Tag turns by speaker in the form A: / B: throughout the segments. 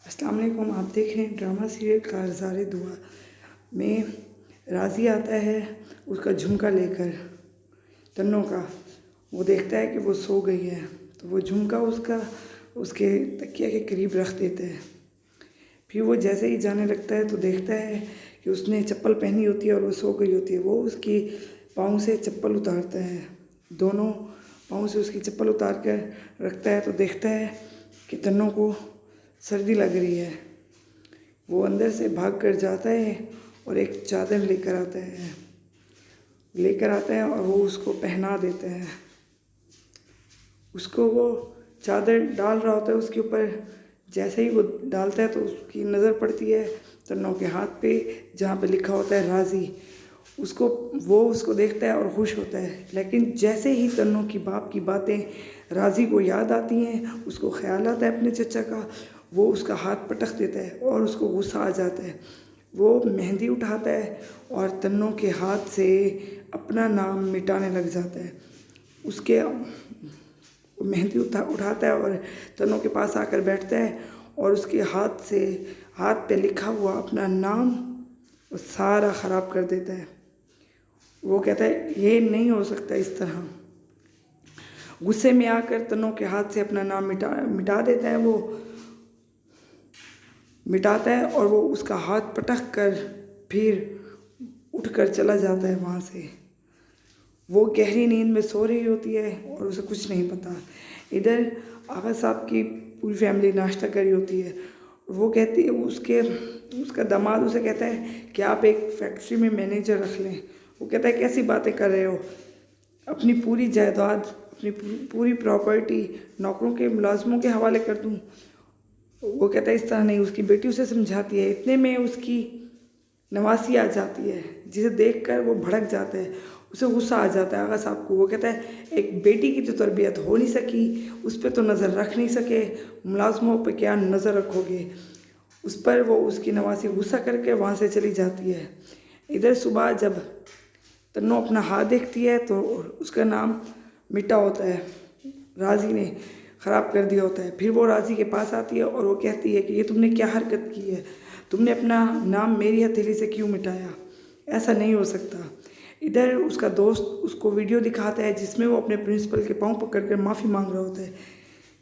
A: अस्सलाम वालेकुम। आप देख रहे हैं ड्रामा सीरियल कारज़ारे दुआ में राज़ी आता है उसका झुमका लेकर तन्नों का। वो देखता है कि वो सो गई है तो वो झुमका उसके तकिया के करीब रख देता है। फिर वो जैसे ही जाने लगता है तो देखता है कि उसने चप्पल पहनी होती है और वो सो गई होती है। वो उसकी पाँव से चप्पल उतारता है, दोनों पाँव से उसकी चप्पल उतार कर रखता है तो देखता है कि तन्नों को सर्दी लग रही है। वो अंदर से भाग कर जाता है और एक चादर लेकर आता है और वो उसको पहना देता है। उसको वो चादर डाल रहा होता है उसके ऊपर। जैसे ही वो डालता है तो उसकी नज़र पड़ती है तन्नों के हाथ पे, जहाँ पे लिखा होता है राज़ी। वो उसको देखता है और खुश होता है। लेकिन जैसे ही तन्नों की बाप की बातें राज़ी को याद आती हैं, उसको ख्याल आता है अपने चचा का, वो उसका हाथ पटक देता है और उसको गुस्सा आ जाता है। वो मेहंदी उठाता है और तन्नों के हाथ से अपना नाम मिटाने लग जाता है। उसके मेहंदी उठाता है और तन्नों के पास आकर बैठता है और उसके हाथ पे लिखा हुआ अपना नाम वो सारा ख़राब कर देता है। वो कहता है ये नहीं हो सकता इस तरह। गुस्से में आकर तन्नों के हाथ से अपना नाम मिटा देता है। वो मिटाता है और वो उसका हाथ पटक कर फिर उठकर चला जाता है वहाँ से। वो गहरी नींद में सो रही होती है और उसे कुछ नहीं पता। इधर आगा साहब की पूरी फैमिली नाश्ता कर रही होती है। वो कहती है उसका दामाद उसे कहता है कि आप एक फैक्ट्री में मैनेजर रख लें। वो कहता है कैसी बातें कर रहे हो, अपनी पूरी जायदाद, अपनी पूरी प्रॉपर्टी नौकरों के मुलाजमों के हवाले कर दूँ। वो कहता है इस तरह नहीं। उसकी बेटी उसे समझाती है। इतने में उसकी नवासी आ जाती है जिसे देखकर वो भड़क जाता है। उसे गुस्सा आ जाता है आगा साहब को। वो कहता है एक बेटी की तो तरबियत हो नहीं सकी, उस पर तो नज़र रख नहीं सके, मुलाजमों पर क्या नज़र रखोगे। उस पर वो उसकी नवासी गुस्सा करके वहाँ से चली जाती है। इधर सुबह जब तन्नों अपना हाथ देखती है तो उसका नाम मिटा होता है, राज़ी ने ख़राब कर दिया होता है। फिर वो राज़ी के पास आती है और वो कहती है कि ये तुमने क्या हरकत की है, तुमने अपना नाम मेरी हथेली से क्यों मिटाया, ऐसा नहीं हो सकता। इधर उसका दोस्त उसको वीडियो दिखाता है जिसमें वो अपने प्रिंसिपल के पाँव पकड़ कर माफ़ी मांग रहा होता है।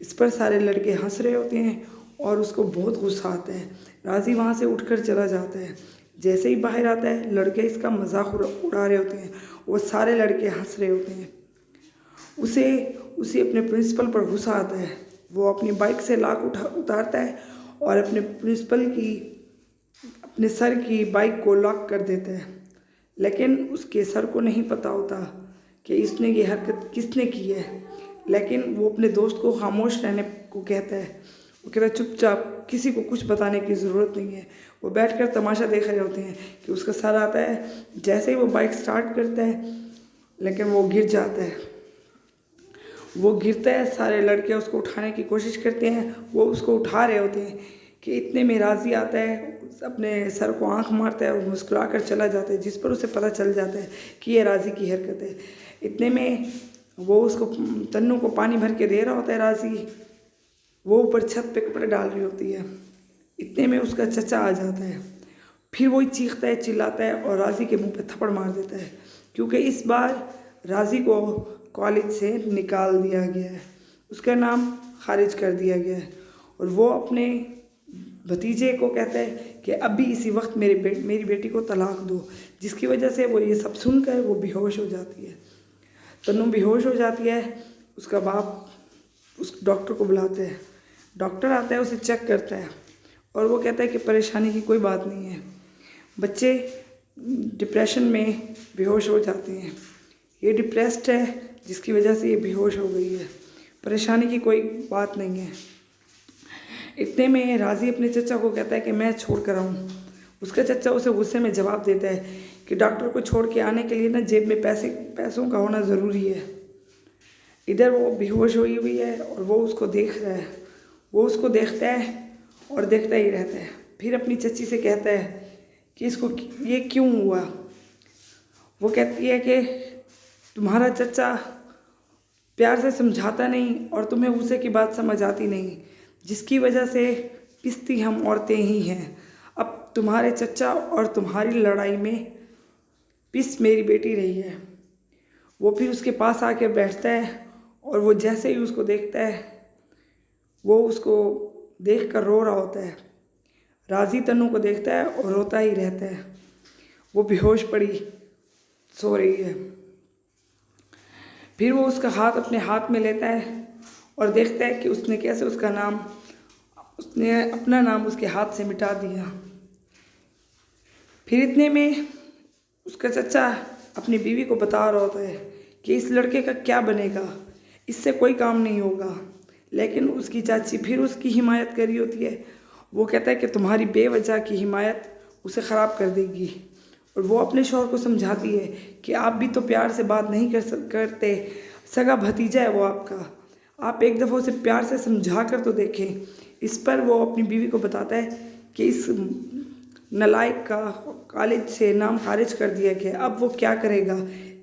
A: इस पर सारे लड़के हंस रहे होते हैं और उसको बहुत गुस्सा आता है। राज़ी वहाँ से उठकर चला जाता है। जैसे ही बाहर आता है लड़के इसका मजाक उड़ा रहे होते हैं। वो सारे लड़के हंस रहे होते हैं। उसे अपने प्रिंसिपल पर गुस्सा आता है। वो अपनी बाइक से लाक उतारता है और अपने सर की बाइक को लॉक कर देता है। लेकिन उसके सर को नहीं पता होता कि इसने ये हरकत किसने की है। लेकिन वो अपने दोस्त को खामोश रहने को कहता है। वो कहता है चुपचाप, किसी को कुछ बताने की ज़रूरत नहीं है। वो बैठकर तमाशा देख रहे होते हैं कि उसका सर आता है। जैसे ही वो बाइक स्टार्ट करता है लेकिन वो गिर जाता है। वो गिरता है, सारे लड़के उसको उठाने की कोशिश करते हैं। वो उसको उठा रहे होते हैं कि इतने में राज़ी आता है, अपने सर को आंख मारता है और मुस्कुरा कर चला जाता है, जिस पर उसे पता चल जाता है कि ये राज़ी की हरकत है। इतने में वो उसको तन्नों को पानी भर के दे रहा होता है राज़ी। वो ऊपर छत पे कपड़े डाल रही होती है। इतने में उसका चचा आ जाता है। फिर वो चीखता है, चिल्लाता है और राज़ी के मुंह पे थप्पड़ मार देता है, क्योंकि इस बार राज़ी को कॉलेज से निकाल दिया गया है, उसका नाम खारिज कर दिया गया है। और वो अपने भतीजे को कहता है कि अभी इसी वक्त मेरी बेटी को तलाक दो, जिसकी वजह से वो ये सब सुनकर वो बेहोश हो जाती है। तन्नू बेहोश हो जाती है। उसका बाप उस डॉक्टर को बुलाता है। डॉक्टर आता है, उसे चेक करता है और वो कहता है कि परेशानी की कोई बात नहीं है, बच्चे डिप्रेशन में बेहोश हो जाते हैं, ये डिप्रेस्ड है जिसकी वजह से ये बेहोश हो गई है, परेशानी की कोई बात नहीं है। इतने में राज़ी अपने चचा को कहता है कि मैं छोड़ कर आऊँ। उसका चचा उसे गुस्से में जवाब देता है कि डॉक्टर को छोड़ के आने के लिए ना जेब में पैसों का होना ज़रूरी है। इधर वो बेहोश हुई हुई है और वो उसको देख रहा है। वो उसको देखता है और देखता ही रहता है। फिर अपनी चची से कहता है कि इसको ये क्यों हुआ। वो कहती है कि तुम्हारा चचा प्यार से समझाता नहीं और तुम्हें गुस्से की बात समझ आती नहीं, जिसकी वजह से पिसती हम औरतें ही हैं। अब तुम्हारे चचा और तुम्हारी लड़ाई में पिस मेरी बेटी रही है। वो फिर उसके पास आके बैठता है और वो जैसे ही उसको देखता है वो उसको देख कर रो रहा होता है। राजी तन्नू को देखता है और रोता ही रहता है। वो बेहोश पड़ी सो रही है। फिर वो उसका हाथ अपने हाथ में लेता है और देखता है कि उसने कैसे उसने अपना नाम उसके हाथ से मिटा दिया। फिर इतने में उसका चचा अपनी बीवी को बता रहा होता है कि इस लड़के का क्या बनेगा, इससे कोई काम नहीं होगा। लेकिन उसकी चाची फिर उसकी हिमायत कर रही होती है। वो कहता है कि तुम्हारी बेवजह की हिमायत उसे ख़राब कर देगी। और वो अपने शौहर को समझाती है कि आप भी तो प्यार से बात नहीं करते, सगा भतीजा है वो आपका, आप एक दफ़ा उसे प्यार से समझा कर तो देखें। इस पर वो अपनी बीवी को बताता है कि इस नालायक का कॉलेज से नाम खारिज कर दिया गया, अब वो क्या करेगा।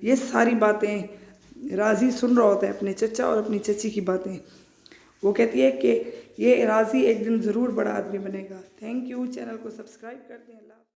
A: ये सारी बातें राज़ी सुन रहा होता है, अपने चचा और अपनी चची की बातें। वो कहती है कि ये राज़ी एक दिन ज़रूर बड़ा आदमी बनेगा। थैंक यू, चैनल को सब्सक्राइब कर दें।